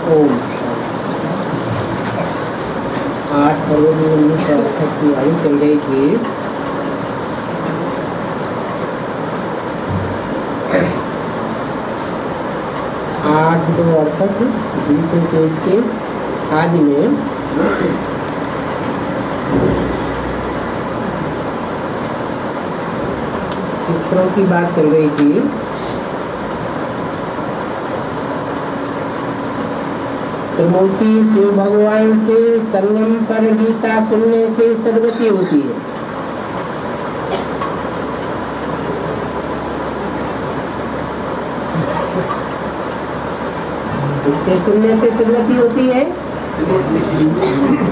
ओम 8 फरवरी 1968 की वाणी चल रही थी। आठ 2 दूसरे पेज के आदि में चित्रों की बात चल रही थी। त्रिमूर्ति शिव भगवान से संगम पर गीता सुनने से सद्गति होती है। इससे सुनने से सद्गति होती है।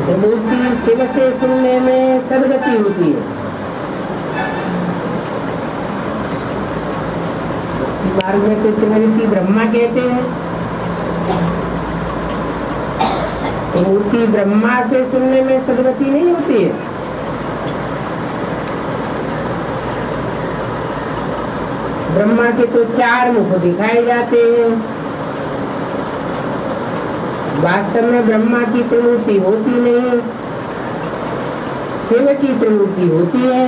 त्रिमूर्ति शिव से सुनने में सद्गति होती है। मार्ग में तो त्रिमूर्ति ब्रह्मा कहते हैं। मूर्ति ब्रह्मा से सुनने में सद्गति नहीं होती है। ब्रह्मा के तो 4 मुख दिखाए जाते हैं। वास्तव में ब्रह्मा की त्रिमूर्ति होती नहीं, शिव की त्रिमूर्ति होती है।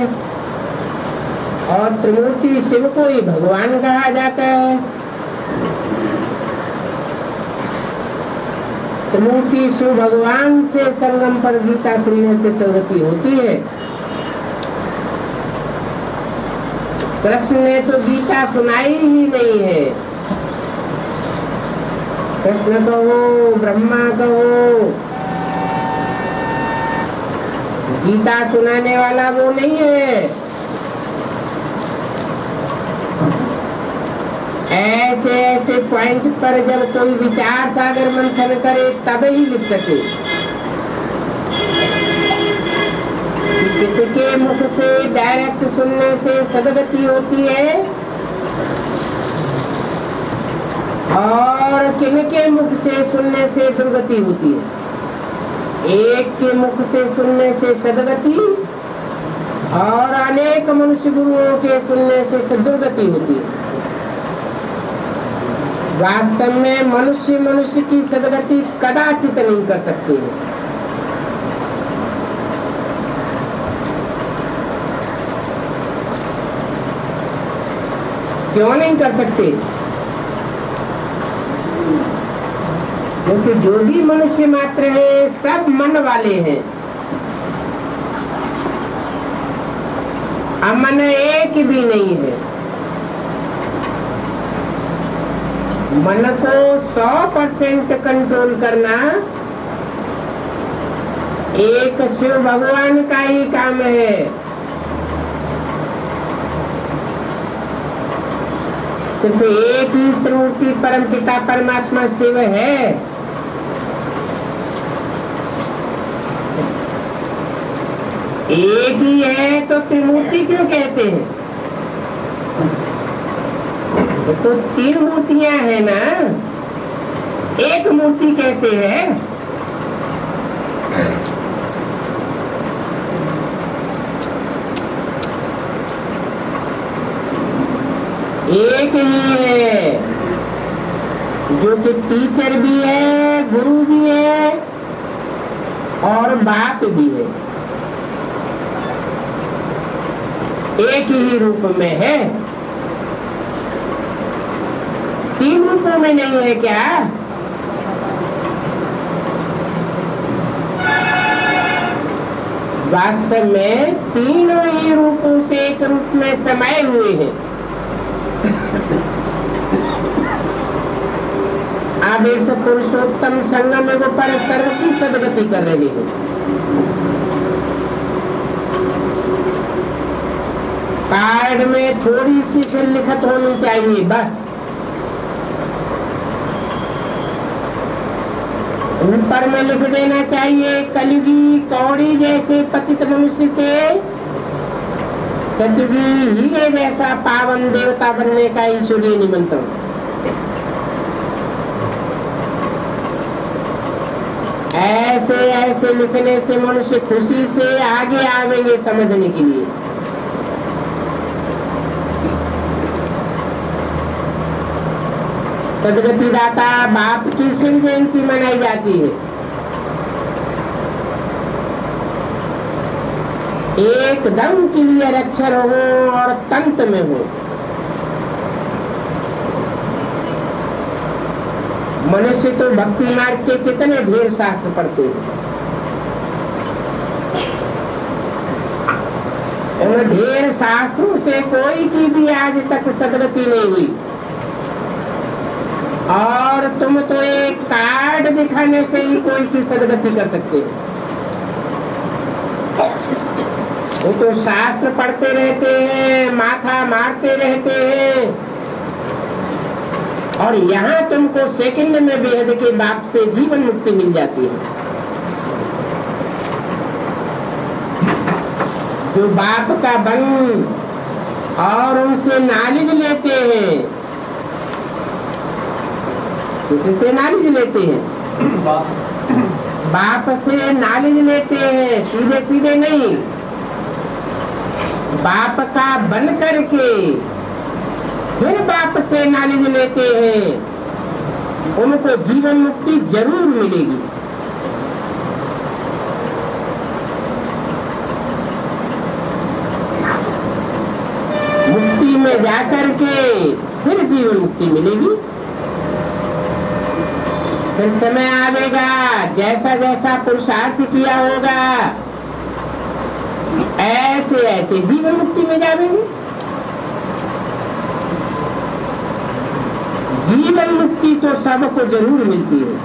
और त्रिमूर्ति शिव को ही भगवान कहा जाता है। त्रिमूर्ति शिव भगवान से संगम पर गीता सुनने से सद्गति होती है। कृष्ण ने तो गीता सुनाई ही नहीं है। कृष्ण कहो, ब्रह्मा कहो, गीता सुनाने वाला वो नहीं है। ऐसे ऐसे पॉइंट पर जब कोई विचार सागर मंथन करे तब ही लिख सके। किसके मुख से डायरेक्ट सुनने से सद्गति होती है और किनके मुख से सुनने से दुर्गति होती है। एक के मुख से सुनने से सद्गति और अनेक मनुष्य गुरुओं के सुनने से दुर्गति होती है। वास्तव में मनुष्य की सद्गति कदाचित नहीं कर सकते हैं। क्यों नहीं कर सकते? क्योंकि जो भी मनुष्य मात्र है सब मन वाले हैं। अमन एक भी नहीं है। मन को 100% कंट्रोल करना एक शिव भगवान का ही काम है। सिर्फ एक ही त्रिमूर्ति परमपिता परमात्मा शिव है। एक ही है तो त्रिमूर्ति क्यों कहते हैं? तो 3 मूर्तियां है ना, एक मूर्ति कैसे है? एक ही है जो कि टीचर भी है, गुरु भी है और बाप भी है। एक ही रूप में है, 3 रूपों में नहीं है क्या? वास्तव में तीनों ही रूपों से एक रूप में समाये हुए हैं। अब इस पुरुषोत्तम संगम को पर सर्व की सद्गति कर रहे हैं। कार्ड में थोड़ी सी फिर लिखत होनी चाहिए बस। ऊपर में लिख देना चाहिए, कलयुगी कौड़ी जैसे पतित मनुष्य से सतयुगी हीरे जैसा पावन देवता बनने का ईश्वरीय निमंत्रण। ऐसे ऐसे लिखने से मनुष्य खुशी से आगे आवेंगे समझने के लिए। सदगति दाता बाप की शिव जयंती मनाई जाती है। एकदम क्लियर अक्षर हो और तंत में हो। मनुष्य तो भक्ति मार्ग के कितने ढेर शास्त्र पढ़ते हैं, और ढेर शास्त्रों से कोई की भी आज तक सदगति नहीं हुई। और तुम तो एक कार्ड दिखाने से ही कोई की सदगति कर सकते हो। वो तो शास्त्र पढ़ते रहते हैं, माथा मारते रहते हैं, और यहाँ तुमको सेकंड में बेहद के बाप से जीवन मुक्ति मिल जाती है। जो बाप का बन और उनसे नॉलेज लेते हैं, किसी से नॉलेज लेते हैं? बाप से नॉलेज लेते हैं, सीधे सीधे नहीं। बाप का बन करके फिर बाप से नॉलेज लेते हैं, उनको जीवन मुक्ति जरूर मिलेगी। मुक्ति में जाकर के फिर जीवन मुक्ति मिलेगी। फिर समय आवेगा, जैसा जैसा पुरुषार्थ किया होगा ऐसे ऐसे जीवन मुक्ति में जाएंगे। जीवन मुक्ति तो सबको जरूर मिलती है।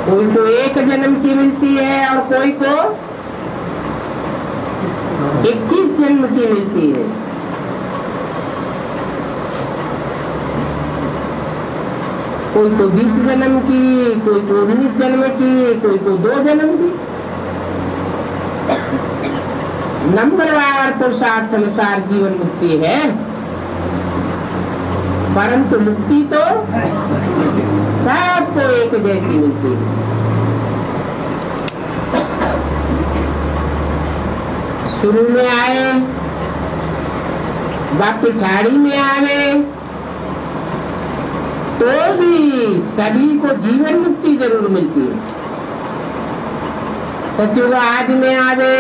कोई को एक जन्म की मिलती है और कोई को 21 जन्म की मिलती है। कोई को 20 जन्म की, कोई को 19 जन्म की, कोई को 2 जन्म की। नंबरवार पुरुषार्थ अनुसार जीवन मुक्ति है, परंतु मुक्ति तो सबको एक जैसी मिलती है। शुरू में आए व पिछाड़ी में आवे तो भी सभी को जीवन मुक्ति जरूर मिलती है। सतयुग आदि में आवे,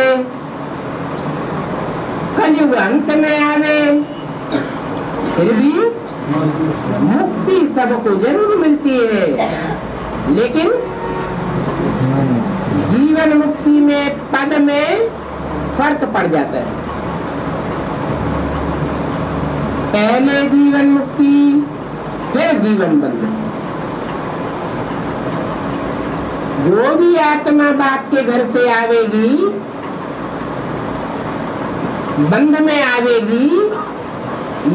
कलयुग अंत में आवे, फिर भी मुक्ति सबको जरूर मिलती है। लेकिन जीवन मुक्ति में पद में फर्क पड़ जाता है। पहले जीवन मुक्ति, फिर जीवन बंधन। जो भी आत्मा बाप के घर से आवेगी, बंध में आवेगी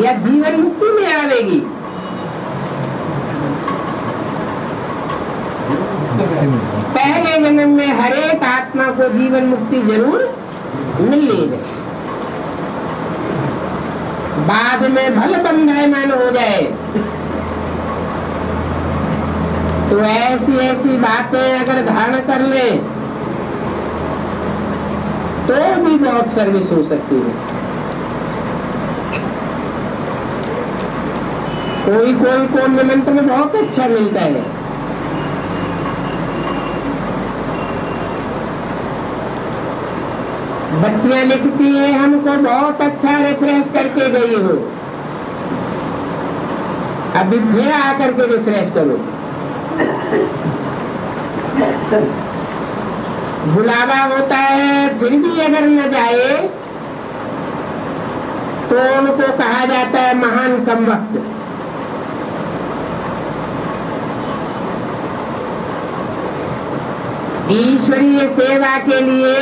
या जीवन मुक्ति में आवेगी, पहले जन्म में हर एक आत्मा को जीवन मुक्ति जरूर मिलनी है। बाद में भल बंधायमान हो जाए तो ऐसी ऐसी बातें अगर धारण कर ले तो भी बहुत सर्विस हो सकती है। कोई कोई को निमंत्रण बहुत अच्छा मिलता है। बच्चियां लिखती हैं, हमको बहुत अच्छा रिफ्रेश करके गई हो, अभी फिर आकर के रिफ्रेश करो। बुलावा होता है, फिर भी अगर न जाए तो उनको कहा जाता है महान कमबख्त। ईश्वरीय सेवा के लिए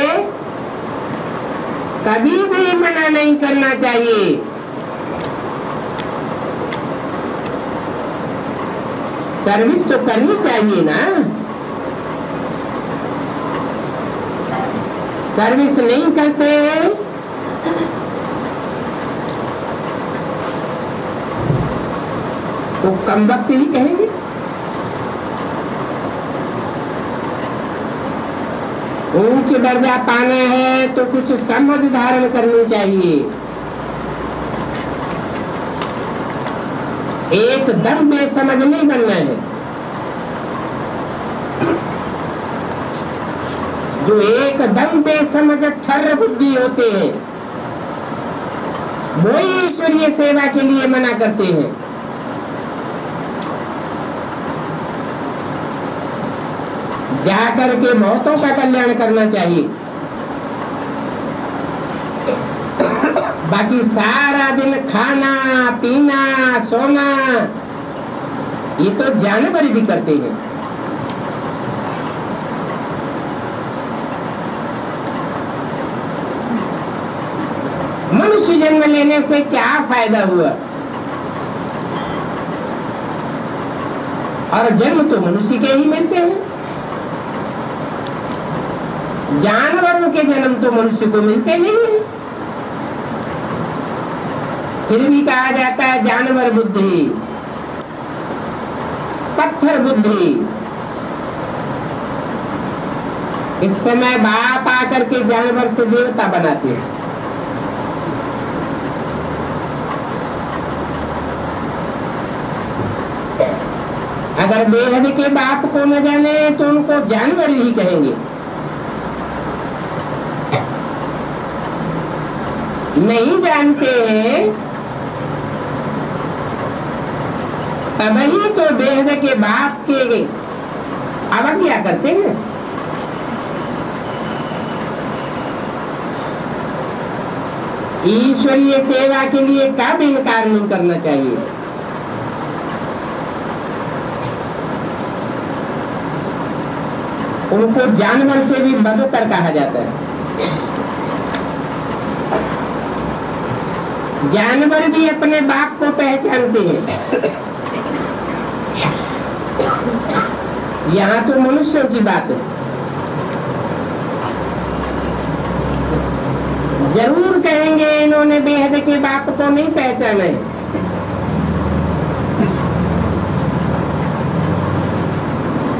कभी भी मना नहीं करना चाहिए। सर्विस तो करनी चाहिए ना। सर्विस नहीं करते तो कमबख्त ही कहेंगे। उच्च दर्जा पाना है तो कुछ समझ धारण करनी चाहिए। एकदम बेसमझ नहीं बनना है। जो एकदम बेसमझ ठर्र बुद्धि होते हैं वो ईश्वरीय सेवा के लिए मना करते हैं। जाकर के बहुतों का कल्याण करना चाहिए, बाकी सारा दिन खाना पीना सोना ये तो जानवर भी करते हैं। मनुष्य जन्म लेने से क्या फायदा हुआ? और जन्म तो मनुष्य के ही मिलते हैं, जानवरों के जन्म तो मनुष्य को मिलते नहीं है। फिर भी कहा जाता है जानवर बुद्धि, पत्थर बुद्धि। इस समय बाप आकर के जानवर से देवता बनाते हैं। अगर बेहद के बाप को न जाने तो उनको जानवर ही कहेंगे। नहीं जानते हैं तभी तो बेहद के बाप के अवज्ञा करते हैं। ईश्वरीय सेवा के लिए कब इनकार नहीं करना चाहिए। उनको जानवर से भी बदतर कहा जाता है। जानवर भी अपने बाप को पहचानते हैं। यहाँ तो मनुष्यों की बात है। जरूर कहेंगे इन्होंने बेहद के बाप को नहीं पहचाना है।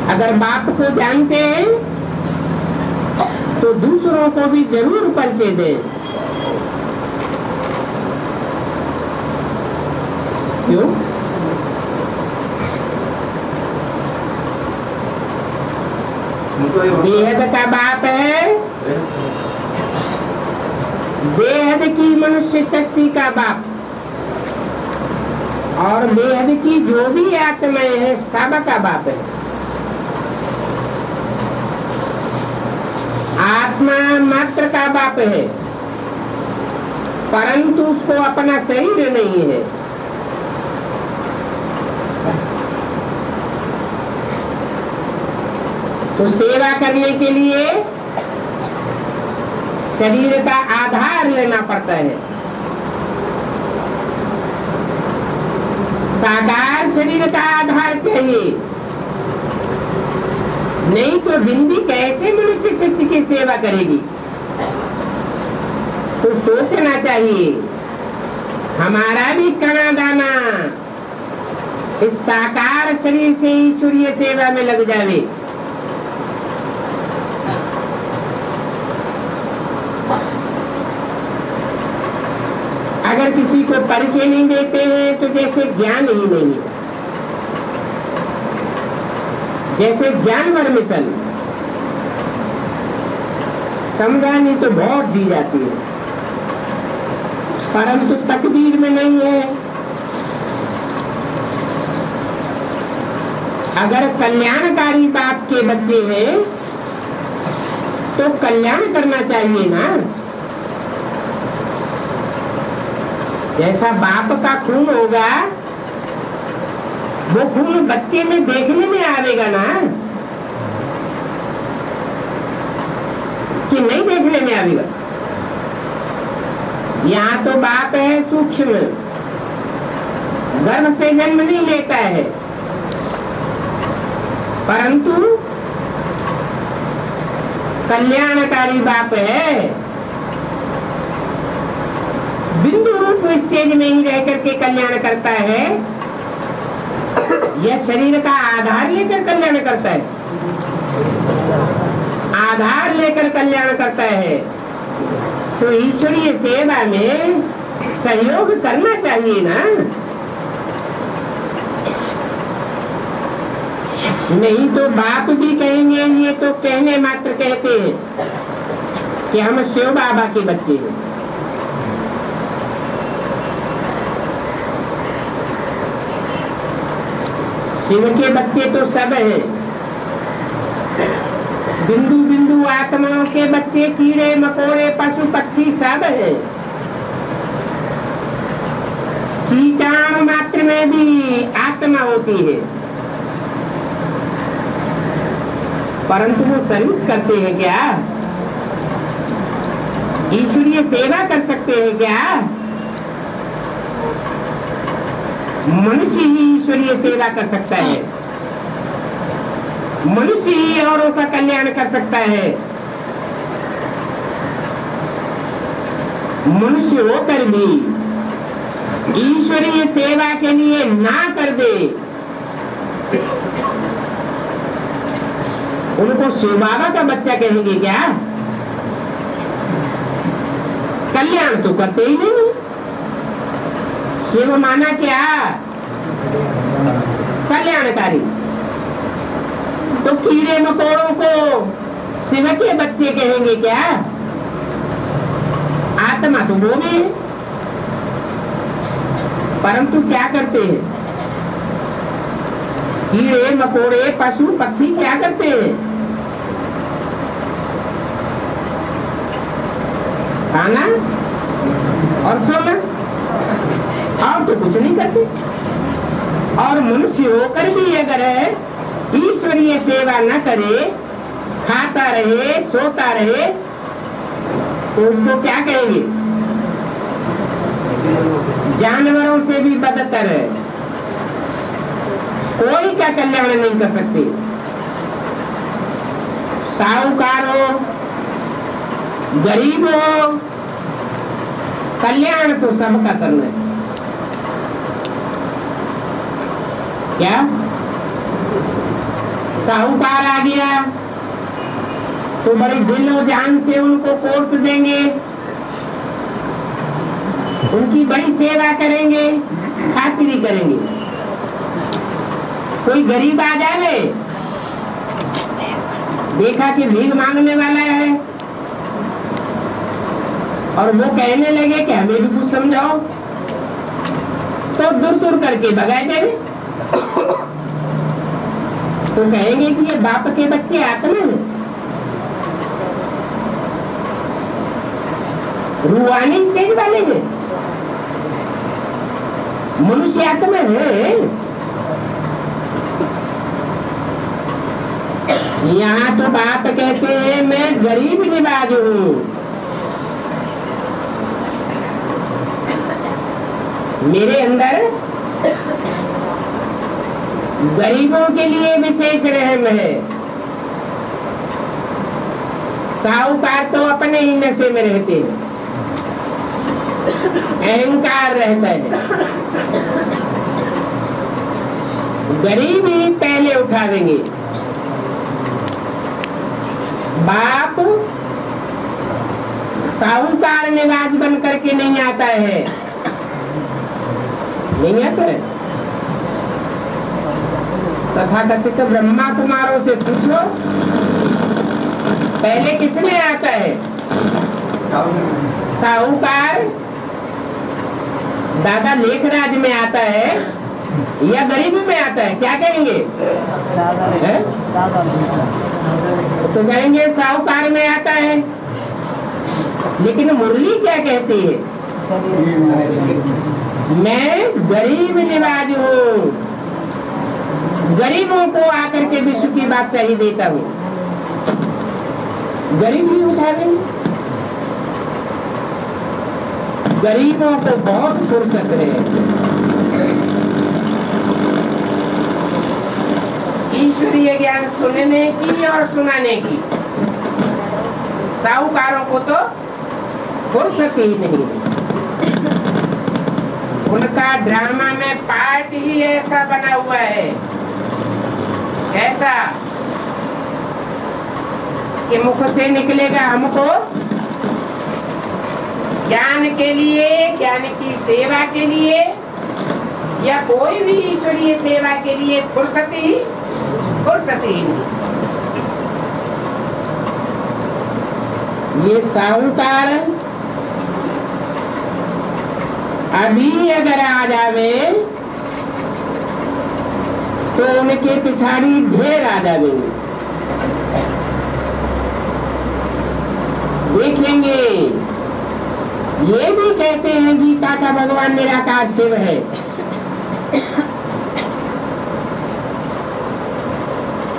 अगर बाप को जानते हैं तो दूसरों को भी जरूर परिचय दें। क्यों? बेहद का बाप है, बेहद की मनुष्य सृष्टि का बाप, और बेहद की जो भी आत्माएं है सब का बाप है। आत्मा मात्र का बाप है, परंतु उसको अपना शरीर नहीं है। तो सेवा करने के लिए शरीर का आधार लेना पड़ता है। साकार शरीर का आधार चाहिए, नहीं तो बिंदी कैसे मनुष्य सृष्टि की सेवा करेगी। तो सोचना चाहिए हमारा भी कणा दाना इस साकार शरीर से ईश्वरीय सेवा में लग जावे। अगर किसी को परिचय नहीं देते हैं तो जैसे ज्ञान ही नहीं है, जैसे जानवर मिसल समझानी तो बहुत दी जाती है, परंतु तकदीर में नहीं है। अगर कल्याणकारी बाप के बच्चे हैं तो कल्याण करना चाहिए ना। जैसा बाप का खून होगा वो खून बच्चे में देखने में आवेगा ना, कि नहीं देखने में आवेगा। यहाँ तो बाप है सूक्ष्म, गर्भ से जन्म नहीं लेता है, परंतु कल्याणकारी बाप है। बिंदु रूप स्टेज में ही रह करके कल्याण करता है, यह शरीर का आधार लेकर कल्याण करता है। आधार लेकर कल्याण करता है तो ईश्वरीय सेवा में सहयोग करना चाहिए ना। नहीं तो बाप भी कहेंगे ये तो कहने मात्र कहते हैं कि हम शिव बाबा के बच्चे हैं। शिव के बच्चे तो सब हैं। बिंदु बिंदु आत्माओं के बच्चे कीड़े मकोड़े पशु पक्षी सब है। कीटाणु मात्र में भी आत्मा होती है, परंतु वो सर्विस करते हैं क्या? ईश्वरीय सेवा कर सकते हैं क्या? मनुष्य ही ईश्वरीय सेवा कर सकता है, मनुष्य ही औरों का कल्याण कर सकता है। मनुष्य होकर भी ईश्वरीय सेवा के लिए ना कर दे, उनको शिव बाबा का बच्चा कहेंगे क्या? कल्याण तो करते ही नहीं। शिव माना क्या? कल्याणकारी। तो कीड़े मकोड़ों को शिव के बच्चे कहेंगे क्या? आत्मा तो वो भी है, परंतु क्या करते हैं? कीड़े मकोड़े पशु पक्षी क्या करते हैं? खाना और सोना, और तो कुछ नहीं करते। और मनुष्य होकर भी अगर ईश्वरीय सेवा न करे, खाता रहे सोता रहे, तो उसको क्या कहेंगे? जानवरों से भी बदतर है। कोई का कल्याण नहीं कर सकते। साहूकार हो गरीब हो, कल्याण तो सबका करना है। क्या साहूकार आ गया तो बड़ी दिल और जान से उनको कोर्स देंगे, उनकी बड़ी सेवा करेंगे, खातिरी करेंगे। कोई गरीब आ जाए, देखा कि भीख मांगने वाला है और वो कहने लगे कि हमें भी कुछ समझाओ, तो दूर दूर करके भगाए देंगे। तो कहेंगे कि ये बाप के बच्चे आत्मा है। रूहानी स्टेज वाले हैं, मनुष्य आत्मा है। यहाँ तो बाप कहते हैं मैं गरीब निवाज हूँ, मेरे अंदर गरीबों के लिए विशेष रहम है। साहूकार तो अपने ही नशे में रहते हैं, अहंकार रहता है। गरीब ही पहले उठा देंगे। बाप साहूकार निवास बन करके नहीं आता है, नहीं आता है। तथाकथित ब्रह्मा कुमारों से पूछो पहले किसमें आता है? साहूकार दादा लेखराज में आता है या गरीबी में आता है? क्या कहेंगे? तो कहेंगे साहूकार में आता है। लेकिन मुरली क्या कहती है? मैं गरीब निवाज हूँ, गरीबों को आकर के विश्व की बादशाही देता हूँ। गरीब ही उठा देंगे। गरीबों को बहुत फुर्सत है ईश्वरीय ज्ञान सुनने की और सुनाने की। साहूकारों को तो फुर्सत ही नहीं। उनका ड्रामा में पार्ट ही ऐसा बना हुआ है, ऐसा कि मुख से निकलेगा हमको ज्ञान के लिए, ज्ञान की सेवा के लिए या कोई भी ईश्वरीय सेवा के लिए फुर्सत ही फुर्सत ही नहीं। ये साहूकार अभी अगर आ जावे तो उनके पिछाड़ी ढेर आ जावेंगे। देखेंगे ये भी कहते हैं गीता का भगवान निराकार शिव है।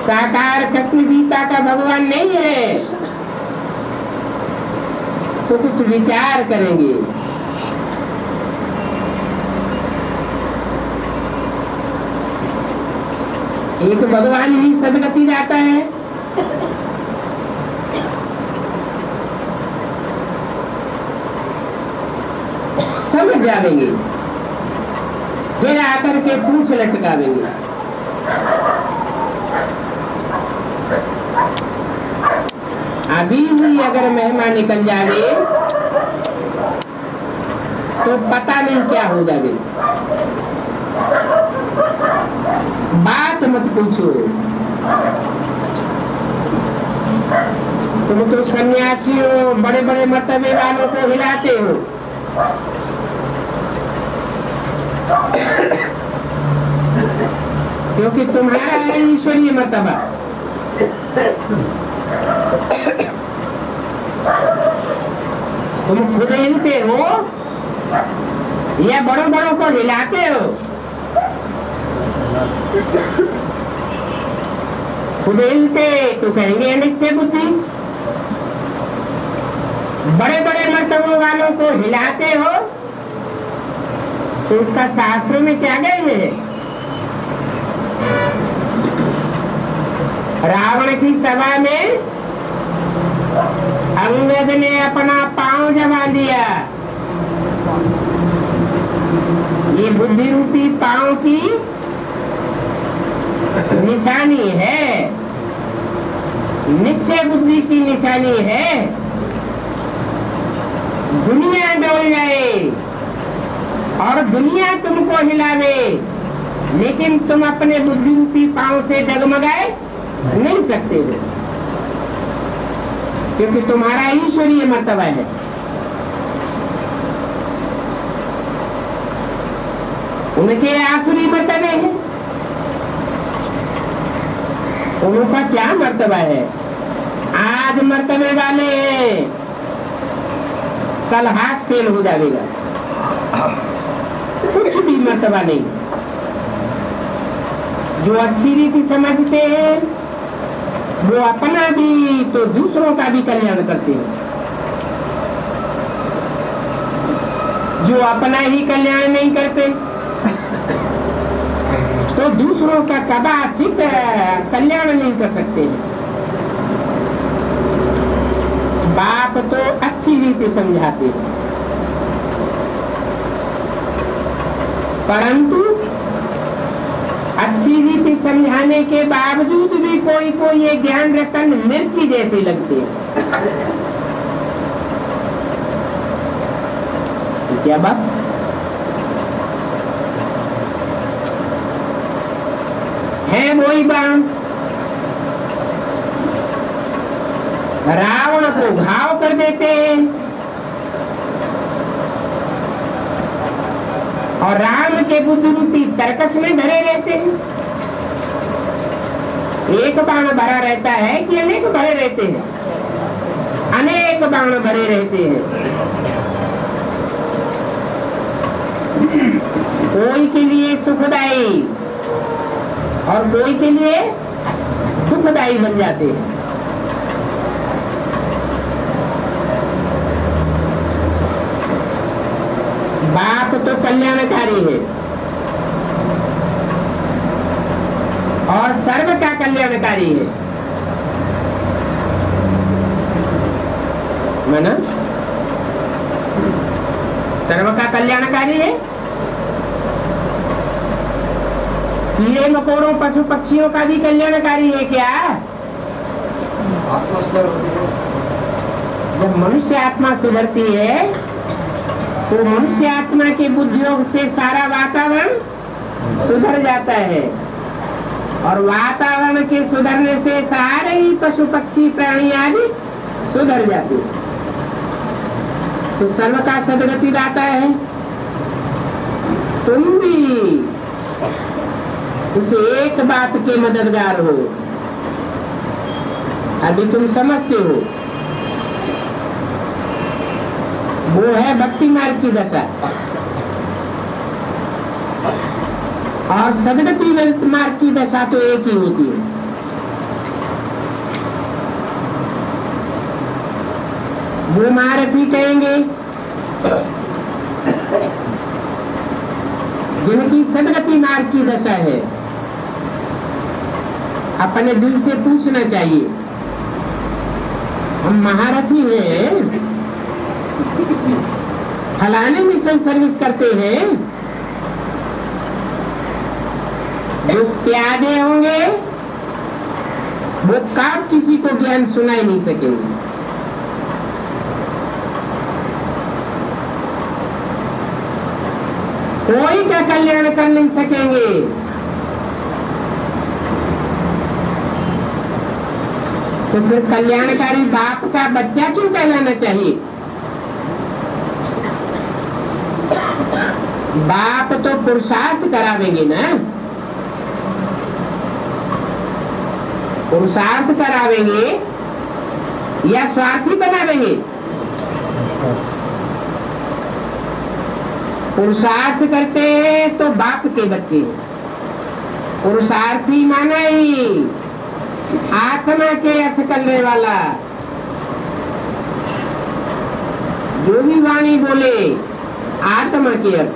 साकार कृष्ण गीता का भगवान नहीं है। तो कुछ विचार करेंगे। एक भगवान ही सदगति जाता है, समझ जावेंगे, फिर आकर के पूछ लटकावेंगे। अभी भी अगर महिमा निकल जावे तो पता नहीं क्या हो जावे। बात मत पूछो। तुम तो सन्यासियों बड़े बड़े मर्तबे वालों को हिलाते हो। क्योंकि तुम्हारा है ईश्वरीय मर्तबा। तुम खुद हिलते हो या बड़ों बड़ों को हिलाते हो? खुद हिलते तो कहेंगे निश्चय बुद्धि, बड़े बड़े मर्तबों वालों को हिलाते हो तो उसका शास्त्रों में क्या गए है? रावण की सभा में अंगद ने अपना पांव जमा दिया। ये बुद्धि रूपी पांव की निशानी है, निश्चय बुद्धि की निशानी है। दुनिया डोल जाए और दुनिया तुमको हिलावे, लेकिन तुम अपने बुद्धि रूपी पांव से डगमगाए नहीं सकते हो, क्योंकि तुम्हारा ईश्वरीय मर्तबा है। उनके आसुरी मर्तबे हैं। उनका क्या मर्तबा है? आज मर्तबे वाले हैं, कल हाथ फेल हो जाएगा। कुछ भी मर्तबा नहीं। जो अच्छी रीति समझते हैं वो अपना भी तो दूसरों का भी कल्याण करते हैं। जो अपना ही कल्याण नहीं करते तो दूसरों का कदाचित कल्याण नहीं कर सकते। बाप तो अच्छी रीति समझाते हैं, परंतु अच्छी रीति समझाने के बावजूद भी कोई को ये ज्ञान रतन मिर्ची जैसी लगती है। क्या बात? है वही बाण, रावण को घाव कर देते हैं और राम के बुद्धि रूपी तरकस में धरे रहते हैं। एक बाण भरा रहता है कि अनेक भरे रहते हैं? अनेक बाण भरे रहते हैं। कोई के लिए सुखदायी और कोई के लिए दुखदायी बन जाते हैं। बाप तो कल्याणकारी है और सर्व का कल्याणकारी है, माना सर्व का कल्याणकारी है। कीड़े मकोड़ों पशु पक्षियों का भी कल्याणकारी है क्या? जब मनुष्य आत्मा सुधरती है तो मनुष्य आत्मा के बुद्धियोग से सारा वातावरण सुधर जाता है। और वातावरण के सुधरने से सारे ही पशु पक्षी प्राणी आदि सुधर जाते हैं। तो सर्व का सदगति दाता है। तुम भी उस एक बात के मददगार हो। अभी तुम समझते हो, वो है भक्ति मार्ग की दशा, और सदगति मार्ग की दशा तो एक ही होती है। वो महारथी कहेंगे जिनकी सदगति मार्ग की दशा है। अपने दिल से पूछना चाहिए, हम महारथी हैं, फलाने मिशन सर्विस करते हैं। जो प्यादे होंगे वो कब किसी को ज्ञान सुना ही नहीं सकेंगे। कोई का कल्याण कर नहीं सकेंगे। तो फिर कल्याणकारी बाप का बच्चा क्यों कहलाना चाहिए? बाप तो पुरुषार्थ करावेंगे ना, पुरुषार्थ करावेंगे या स्वार्थी बनावेंगे? पुरुषार्थ करते हैं तो बाप के बच्चे। पुरुषार्थी माना ही आत्मा के अर्थ करने वाला। जो भी वाणी बोले आत्मा के अर्थ,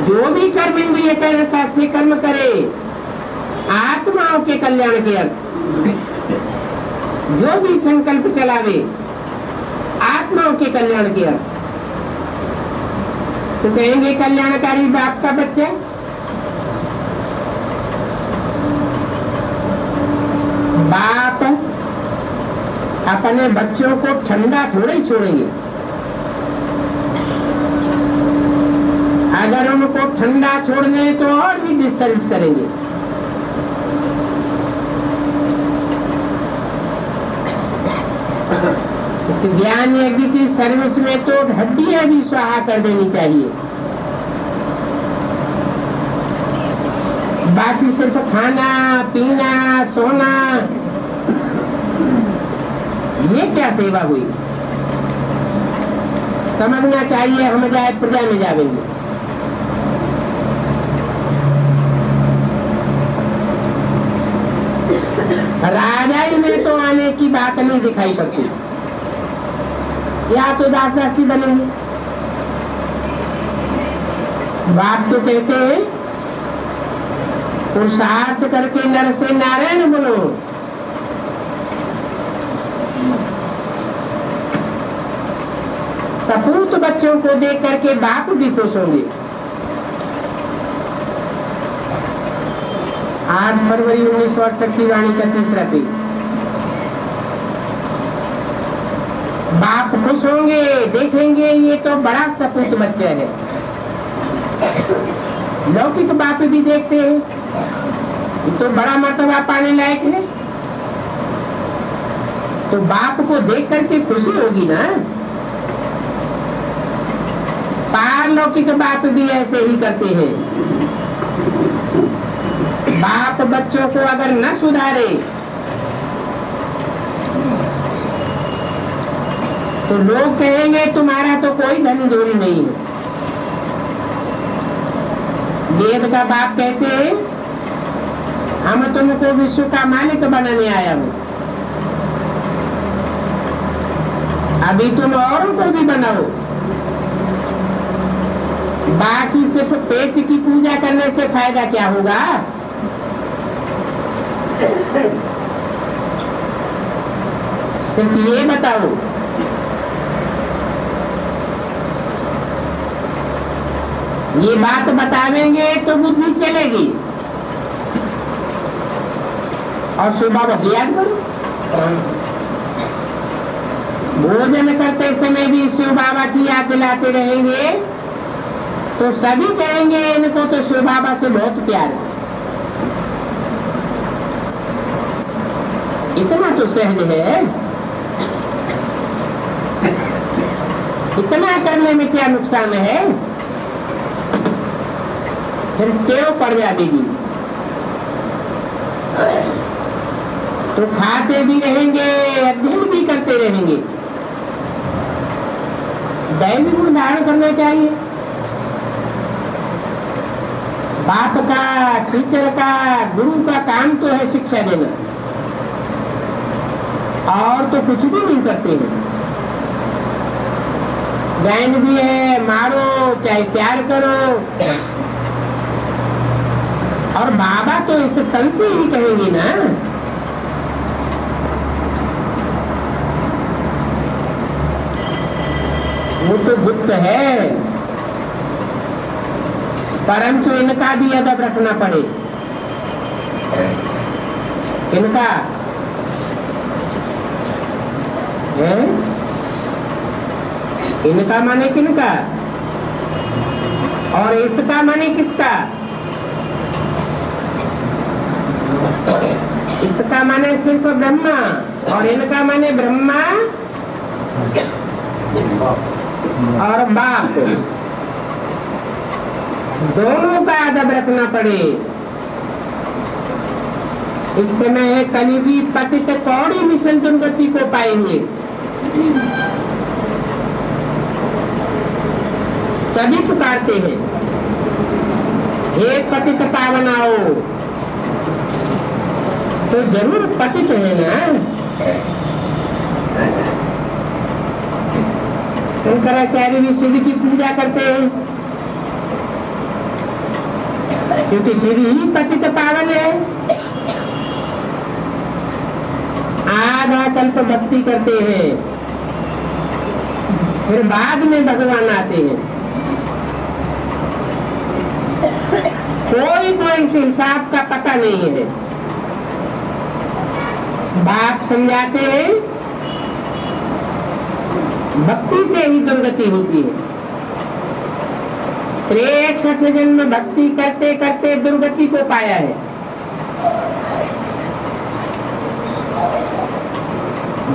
जो भी कर्म इंद्रिय का से कर्म करे आत्माओं के कल्याण के अर्थ, जो भी संकल्प चलावे आत्माओं के कल्याण के अर्थ। तो कहेंगे कल्याणकारी बाप का बच्चा। बाप अपने बच्चों को ठंडा थोड़े ही छोड़ेंगे। अगर उनको ठंडा छोड़ दें तो और भी डिस्टर्ब करेंगे। इस ज्ञान यज्ञ की सर्विस में तो हड्डियां भी स्वाहा कर देनी चाहिए। बाकी सिर्फ खाना पीना सोना, ये क्या सेवा हुई? समझना चाहिए, हम जाए प्रजा में जावेंगे। राजाई में तो आने की बात नहीं दिखाई पड़ती, या तो दास दासी बनेंगे। बाप तो कहते हैं पुरुषार्थ करके नर से नारायण बनो। सपूत बच्चों को देख करके बाप भी खुश होंगे। 8 फरवरी 1968 की वाणी का तीसरा पेज। बाप खुश होंगे, देखेंगे ये तो बड़ा सपूत बच्चा है। लौकिक बाप भी देखते हैं, ये तो बड़ा मर्तबा पाने लायक है। तो बाप को देख करके खुशी होगी ना। पारलौकिक बाप भी ऐसे ही करते हैं। बाप बच्चों को अगर न सुधारे तो लोग कहेंगे तुम्हारा तो कोई धनी धोरी नहीं है। वेद का बाप कहते हैं हम तुमको विश्व का मालिक बनाने आया हूं, अभी तुम औरों को भी बनाओ। बाकी सिर्फ पेट की पूजा करने से फायदा क्या होगा? सिर्फ ये बताओ, ये बात बतावेंगे तो बुद्धि चलेगी। और सुबह बस याद करो, भोजन करते समय भी शिव बाबा की याद दिलाते रहेंगे तो सभी कहेंगे इनको तो शिव बाबा से बहुत प्यार है। इतना तो सहज है, इतना करने में क्या नुकसान है? फिर टेव पड़ जाएगी तो खाते भी रहेंगे, अध्ययन भी करते रहेंगे। दैवी गुण धारण करना चाहिए। बाप का, टीचर का, गुरु का काम तो है शिक्षा देना, और तो कुछ भी नहीं करते हैं। ज्ञान भी है, मारो चाहे प्यार करो, और बाबा तो इस तन से ही कहेंगे ना। वो तो गुप्त है, परंतु इनका भी अदब रखना पड़े। इनका है, इनका माने किनका, और इसका माने किसका? इसका माने सिर्फ ब्रह्मा, और इनका माने ब्रह्मा और बाप, दोनों का अदब रखना पड़े। इस समय कलियुगी पतित कौड़ी मिसल दुर्गति को पाएंगे। सभी पुकारते हैं, हे पतित पावन आओ, तो जरूर पतित है ना। शंकराचार्य भी शिव की पूजा करते हैं, क्योंकि शिव ही पतित पावन है। आधा कल्प भक्ति करते हैं, फिर बाद में भगवान आते हैं। कोई को इस हिसाब का पता नहीं है। बाप समझाते हैं, भक्ति से ही दुर्गति होती है। 63 जन्म भक्ति करते करते दुर्गति को पाया है।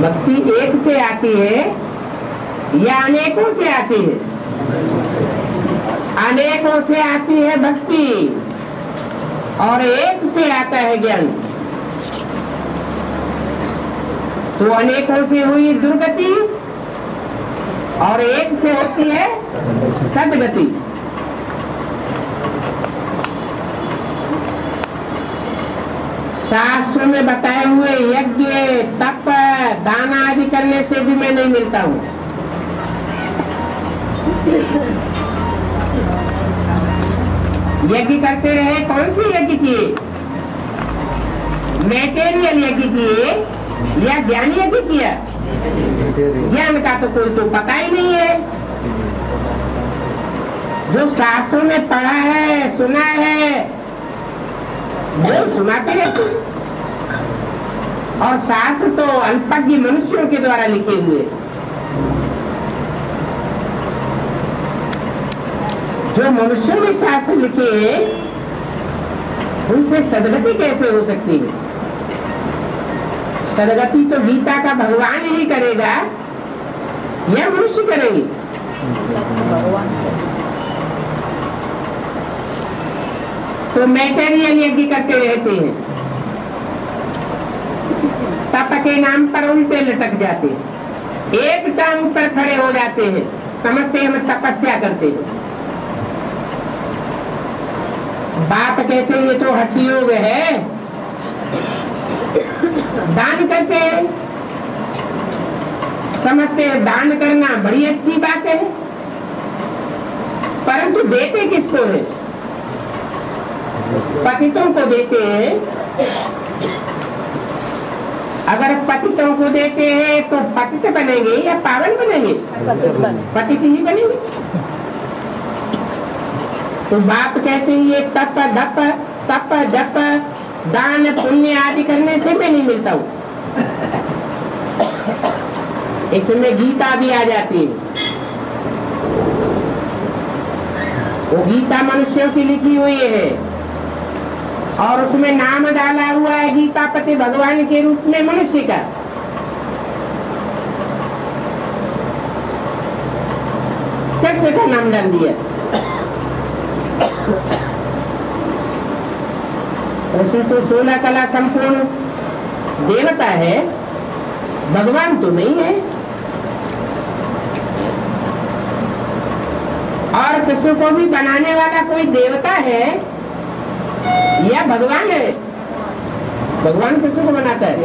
भक्ति एक से आती है या अनेकों से आती है? अनेकों से आती है भक्ति, और एक से आता है ज्ञान। तो अनेकों से हुई दुर्गति, और एक से होती है सदगति। शास्त्र में बताए हुए यज्ञ, तप, दान आदि करने से भी मैं नहीं मिलता हूँ। यज्ञ करते रहे, कौन सी यज्ञ किए? मैटेरियल यज्ञ किए या ज्ञान यज्ञ किया? ज्ञान का तो कोई तो पता ही नहीं है। जो शास्त्रों में पढ़ा है, सुना है, वो सुनाते रहते। और शास्त्र तो अल्पज्ञ मनुष्यों के द्वारा लिखे हुए। जो मनुष्यों में शास्त्र लिखे हैं, उनसे सदगति कैसे हो सकती है? सदगति तो गीता का भगवान ही करेगा या मनुष्य करेंगे? तो मैटेरियल यज्ञ करते रहते हैं, तप के नाम पर उल्टे लटक जाते हैं, एक टांग पर खड़े हो जाते हैं, समझते हम तपस्या करते हैं। बाप कहते हैं ये तो हठ योग है। दान करते हैं, समझते हैं दान करना बड़ी अच्छी बात है, परंतु देते किसको है? पतितों को देते हैं। अगर पतितों को देते हैं तो पतित बनेंगे या पावन बनेंगे? पतित ही बनेंगे। तो बाप कहते हैं ये तप दप, तप जप, दान पुण्य आदि करने से मैं नहीं मिलता हूँ। इसमें गीता भी आ जाती है। वो गीता मनुष्यों की लिखी हुई है, और उसमें नाम डाला हुआ है गीतापति भगवान के रूप में मनुष्य का। कृष्ण का नाम डाल दिया। कृष्ण तो 16 कला संपूर्ण देवता है, भगवान तो नहीं है। और कृष्ण को भी बनाने वाला कोई देवता है या भगवान है? भगवान कृष्ण को बनाता है।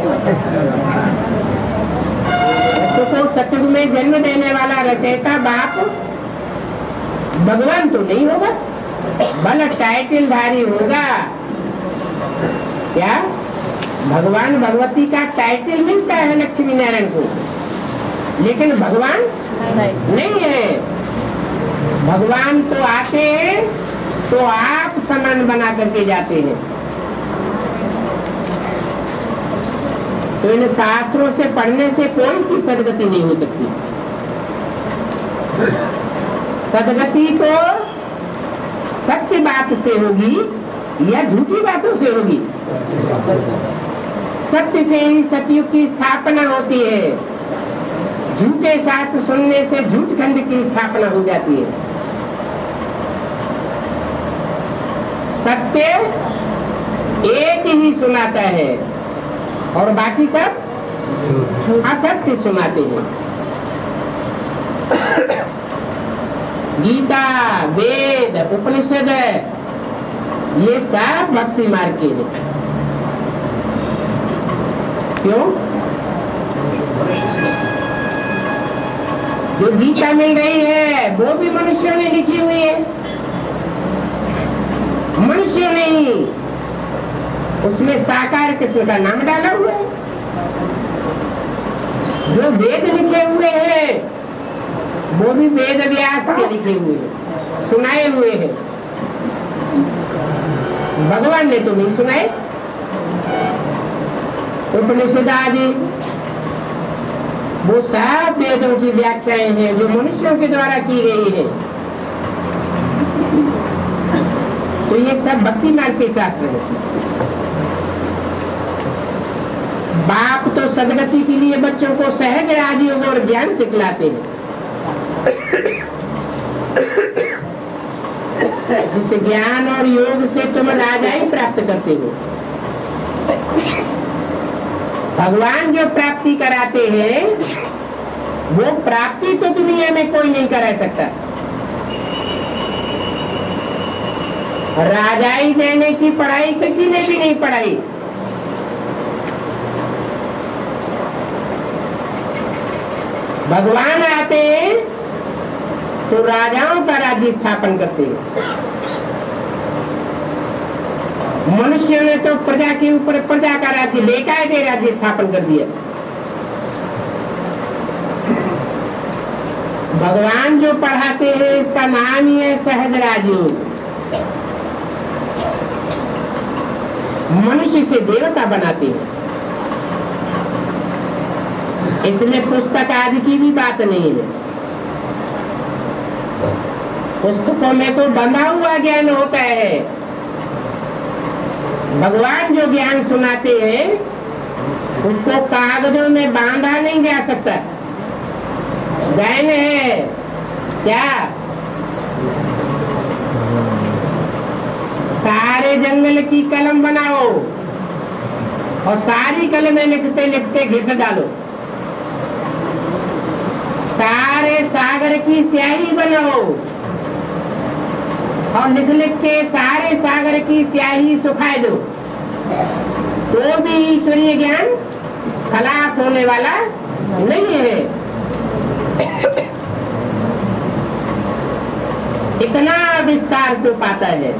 कृष्ण को सतयुग में जन्म देने वाला रचयिता बाप भगवान तो नहीं होगा, भले टाइटल धारी होगा। क्या भगवान भगवती का टाइटल मिलता है लक्ष्मी नारायण को, लेकिन भगवान नहीं है। भगवान तो आते हैं तो आप समान बना करके जाते हैं। तो इन शास्त्रों से पढ़ने से कोई की सदगति नहीं हो सकती। सदगति तो सत्य बात से होगी या झूठी बातों से होगी? सत्य से ही सतयुग की स्थापना होती है। झूठे शास्त्र सुनने से झूठ खंड की स्थापना हो जाती है। सत्य एक ही सुनाता है और बाकी सब असत्य सुनाते हैं। गीता, वेद, उपनिषद ये सब भक्ति मार्ग के हैं। क्यों? जो गीता मिल रही है वो भी मनुष्यों ने लिखी हुई है, मनुष्यों ने ही उसमें साकार कृष्ण का नाम डाला हुआ है। जो वेद लिखे हुए हैं वो भी वेद व्यास के लिखे हुए हैं, सुनाए हुए हैं। भगवान ने तो नहीं सुनाए। उपनिषद आदि वो सब वेदों की व्याख्याएं हैं जो मनुष्यों के द्वारा की गई है। तो ये सब भक्ति मार्ग के शास्त्र है। बाप तो सदगति के लिए बच्चों को सहज राजयोग और ज्ञान सिखलाते हैं, जिस ज्ञान और योग से तुम राजाई प्राप्त करते हो। भगवान जो प्राप्ति कराते हैं वो प्राप्ति तो दुनिया में कोई नहीं करा सकता। राजाई देने की पढ़ाई किसी ने भी नहीं पढ़ाई। भगवान आते हैं तो राजाओं का राज्य स्थापन करते हैं। मनुष्य ने तो प्रजा के ऊपर प्रजा का राज्य, बेकायदे राज्य स्थापन कर दिया। भगवान जो पढ़ाते हैं इसका नाम ही है सहज राजयोग। मनुष्य से देवता बनाते हैं। इसमें पुस्तक आदि की भी बात नहीं है। पुस्तकों में तो बंधा हुआ ज्ञान होता है। भगवान जो ज्ञान सुनाते हैं उसको कागजों में बांधा नहीं जा सकता। ज्ञान है क्या? सारे जंगल की कलम बनाओ और सारी कलमें लिखते लिखते घिस डालो। सारे सागर की स्याही बनाओ और लिख लिख के सारे सागर की स्याही सुखाए दो, तो भी ईश्वरीय ज्ञान खलास होने वाला नहीं है। इतना विस्तार को पाता है।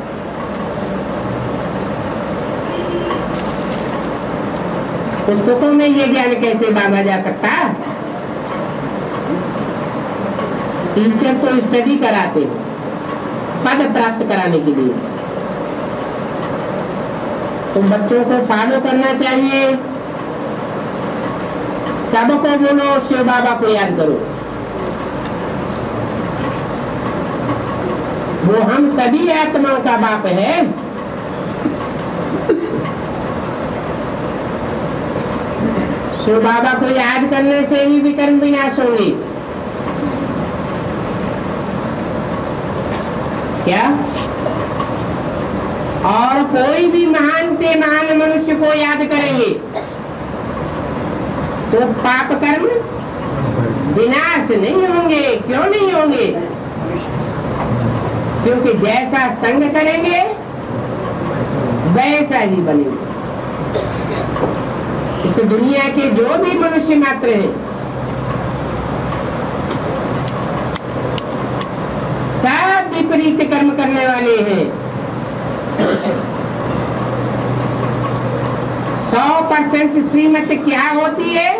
पुस्तकों में ये ज्ञान कैसे बांधा जा सकता? टीचर तो स्टडी कराते हैं पद प्राप्त कराने के लिए, तो बच्चों को फॉलो करना चाहिए। सबको बोलो शिव बाबा को याद करो। वो हम सभी आत्माओं का बाप है। तो बाबा को याद करने से ही विकर्म विनाश होंगे। क्या? और कोई भी महान से महान मनुष्य को याद करेंगे तो पाप कर्म विनाश नहीं होंगे। क्यों नहीं होंगे? क्योंकि जैसा संग करेंगे वैसा ही बनेंगे। इस दुनिया के जो भी मनुष्य मात्र हैं सब विपरीत कर्म करने वाले हैं। 100% श्रीमत क्या होती है?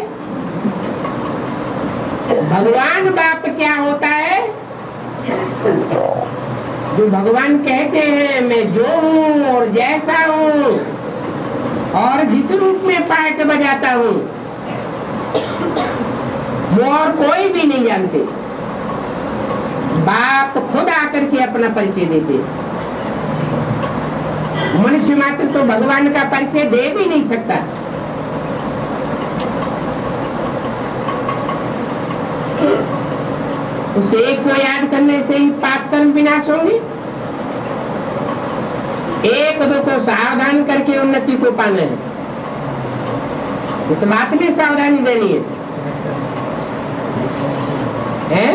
भगवान बाप क्या होता है? जो भगवान कहते हैं मैं जो हूँ और जैसा हूँ और जिस रूप में पार्ट बजाता हूँ वो और कोई भी नहीं जानते। बाप खुद आकर के अपना परिचय देते। मनुष्य मात्र तो भगवान का परिचय दे भी नहीं सकता। उस एक को याद करने से ही पाप कर्म विनाश होंगे। एक दो को सावधान करके उन्नति को पाना है। इस बात में सावधानी देनी है?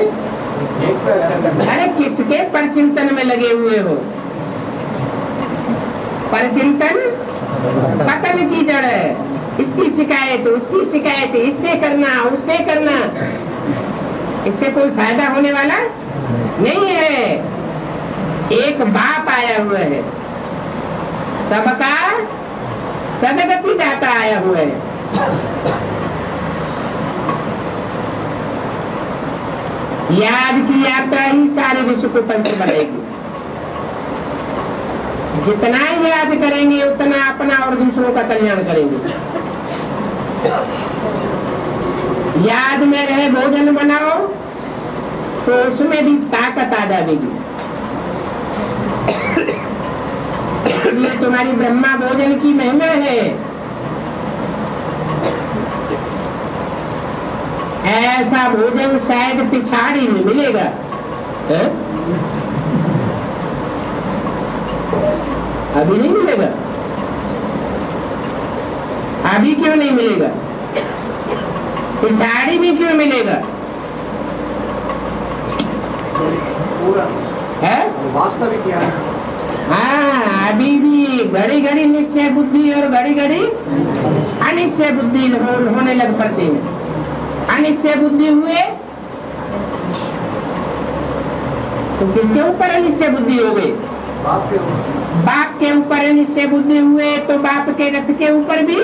अरे किसके परचिंतन में लगे हुए हो? परचिंतन पतन की जड़ है। इसकी शिकायत उसकी शिकायत, इससे करना उससे करना, इससे कोई फायदा होने वाला नहीं है। एक बाप आया हुआ है, सबका सदगति दाता आया हुआ है। याद की यात्रा ही सारे विश्व को पवित्र बनाएगी। जितना याद करेंगे उतना अपना और दूसरों का कल्याण करेंगे। याद में रहे भोजन बनाओ तो उसमें भी ताकत आ जाएगी। ये तुम्हारी ब्रह्मा भोजन की महिमा है। ऐसा भोजन शायद पिछाड़ी में मिलेगा है? अभी नहीं मिलेगा। अभी क्यों नहीं मिलेगा? पिछाड़ी में क्यों मिलेगा? है वास्तविक क्या है? हाँ, अभी भी घड़ी घड़ी निश्चय बुद्धि और घड़ी घड़ी अनिश्चय बुद्धि होने लग पड़ते हैं। अनिश्चय बुद्धि हुए तो किसके ऊपर अनिश्चय बुद्धि हो गई? बाप के ऊपर अनिश्चय बुद्धि हुए तो बाप के रथ के ऊपर भी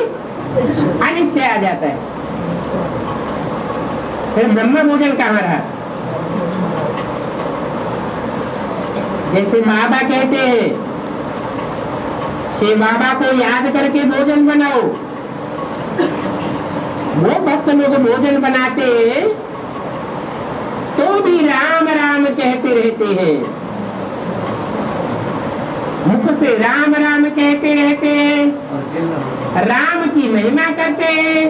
अनिश्चय आ जाता है। फिर ब्रह्म भोजन कहाँ रहा? जैसे बाबा कहते हैं से बाबा को याद करके भोजन बनाओ। वो भक्त लोग भोजन बनाते हैं तो भी राम राम कहते रहते हैं, मुख से राम राम कहते रहते हैं, राम की महिमा करते हैं।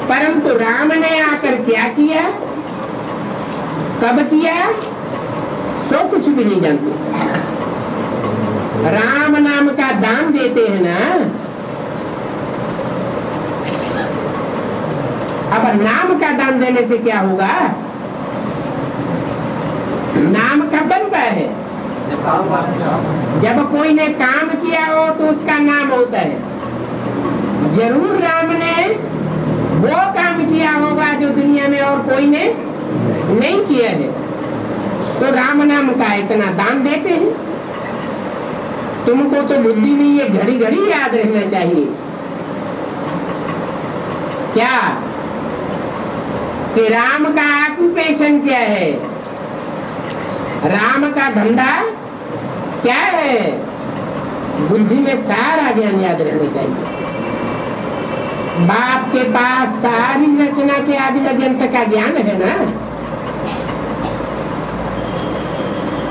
परंतु राम ने आकर क्या किया, कब किया, सो कुछ भी नहीं जानते। राम नाम का दान देते हैं ना। अब नाम का दान देने से क्या होगा? नाम कब बनता है? जब कोई ने काम किया हो तो उसका नाम होता है। जरूर राम ने वो काम किया होगा जो दुनिया में और कोई ने नहीं किया है, तो राम नाम का इतना दान देते हैं। तुमको तो बुद्धि में ये घड़ी घड़ी याद रहना चाहिए क्या कि राम का ऑक्यूपेशन क्या है, राम का धंधा क्या है। बुद्धि में सारा ज्ञान याद रहना चाहिए। बाप के पास सारी रचना के आदि मध्यंत का ज्ञान है ना।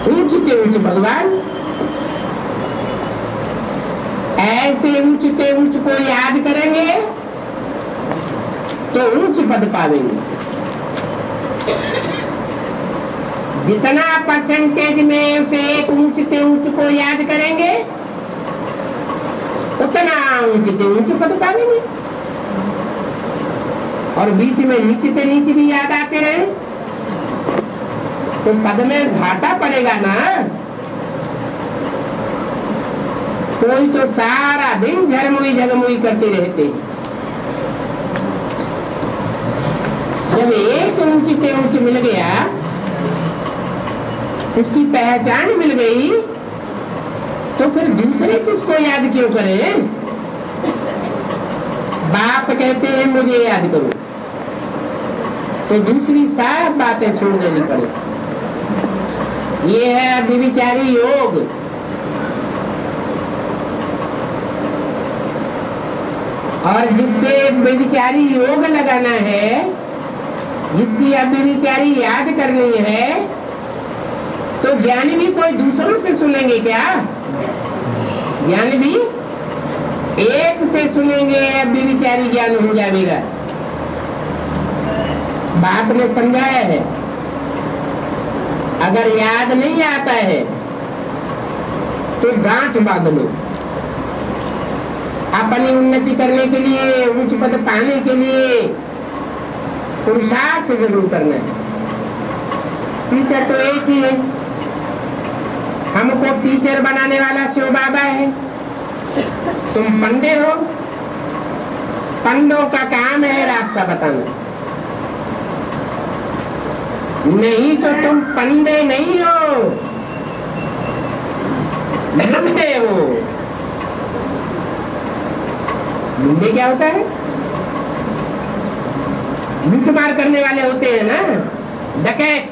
ऊंच के ऊंच भगवान, ऐसे ऊंच के ऊंच को याद करेंगे तो ऊंच पद पावेंगे। जितना परसेंटेज में उसे एक ऊंचते ऊंच को याद करेंगे उतना ऊंचते ऊंच पद पावेंगे। और बीच में नीचते नीच भी याद आते रहे तो पद में घाटा पड़ेगा ना। कोई तो सारा दिन झरमुई झगमुई करते रहते, जब एक ऊंचते ऊंच मिल गया, उसकी पहचान मिल गई, तो फिर दूसरे किसको याद क्यों करें? बाप कहते हैं मुझे याद करो, तो दूसरी सब बातें छोड़ देनी पड़े। ये है व्यभिचारी योग। और जिससे व्यभिचारी योग लगाना है, जिसकी अब व्यभिचारी याद करनी है, तो ज्ञान भी कोई दूसरों से सुनेंगे क्या? ज्ञान भी एक से सुनेंगे, अब व्यभिचारी ज्ञान हो जाएगा। बाप ने समझाया है, अगर याद नहीं आता है तो गांठ बांध लो। अपनी उन्नति करने के लिए, उच्च पद पाने के लिए पुरुषार्थ जरूर करना है। टीचर तो एक ही है, हमको टीचर बनाने वाला शिव बाबा है। तुम पंडे हो, पंडों का काम है रास्ता बताना, नहीं तो तुम पंडे नहीं हो, लुंडे हो। लुंडे क्या होता है? लूटमार करने वाले होते हैं ना, डकैत।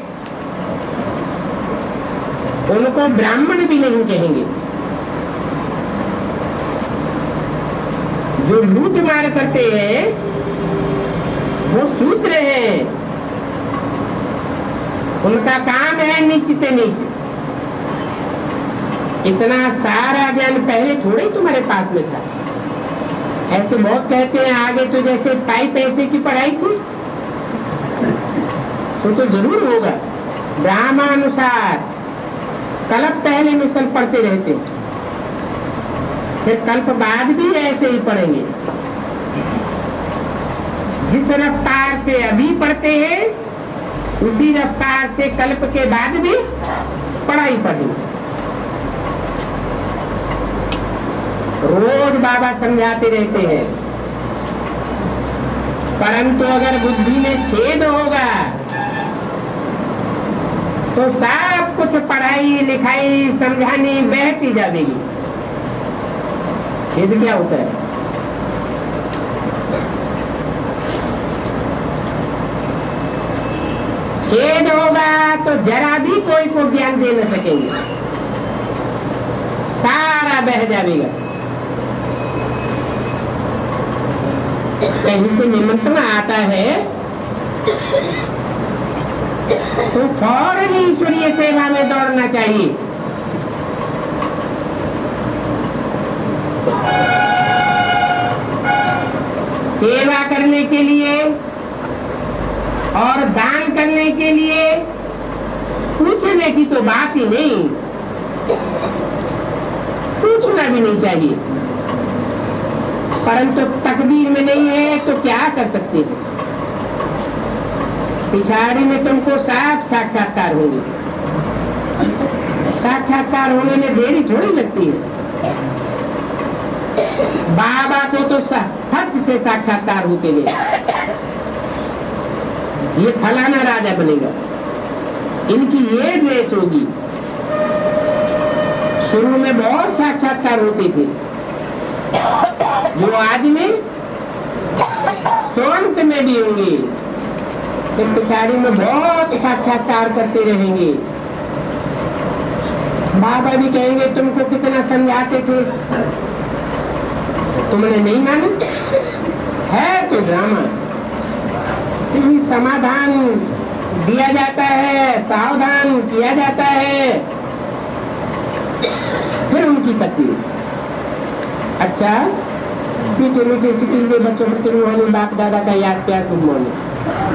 उनको ब्राह्मण भी नहीं कहेंगे। जो लूट मार करते हैं वो शूद्र हैं, उनका काम है नीचते नीच। इतना सारा ज्ञान पहले थोड़े ही तुम्हारे पास में था। ऐसे बहुत कहते हैं आगे तो जैसे पाई पैसे की पढ़ाई की, तो जरूर होगा। ब्राह्मणानुसार कल्प पहले मिशन पढ़ते रहते, फिर कल्प बाद भी ऐसे ही पढ़ेंगे। जिस रफ्तार से अभी पढ़ते हैं उसी रफ्तार से कल्प के बाद भी पढ़ाई पढ़ेंगे। रोज बाबा समझाते रहते हैं, परंतु अगर बुद्धि में छेद होगा तो सब कुछ पढ़ाई लिखाई समझानी बहती जाएगी। छेद क्या होता है? छेद होगा तो जरा भी कोई को ज्ञान दे न सकेंगे, सारा बह जाएगा। कहीं से निमंत्रण आता है तो फौरन ईश्वरीय सेवा में दौड़ना चाहिए। सेवा करने के लिए और दान करने के लिए पूछने की तो बात ही नहीं, पूछना भी नहीं चाहिए। परंतु तकदीर में नहीं है तो क्या कर सकते हैं? पिछाड़ी में तुमको साफ साक्षात्कार होगी। साक्षात्कार होने में देरी थोड़ी लगती है। बाबा को तो फट से साक्षात्कार होके गए, ये फलाना राजा बनेगा, इनकी ये ड्रेस होगी। शुरू में बहुत साक्षात्कार होते थे। जो आदमी स्वांत में भी होंगे, फिर पिछाड़ी में बहुत साक्षात्कार करते रहेंगे। बाबा भी कहेंगे तुमको कितना समझाते थे, तुमने नहीं माना, है तो ड्रामा। फिर समाधान दिया जाता है, सावधान किया जाता है, फिर उनकी तकलीफ। अच्छा मीठे मीठे से कीजिए बच्चों प्रति रूहानी बाप दादा का याद प्यार। Good morning.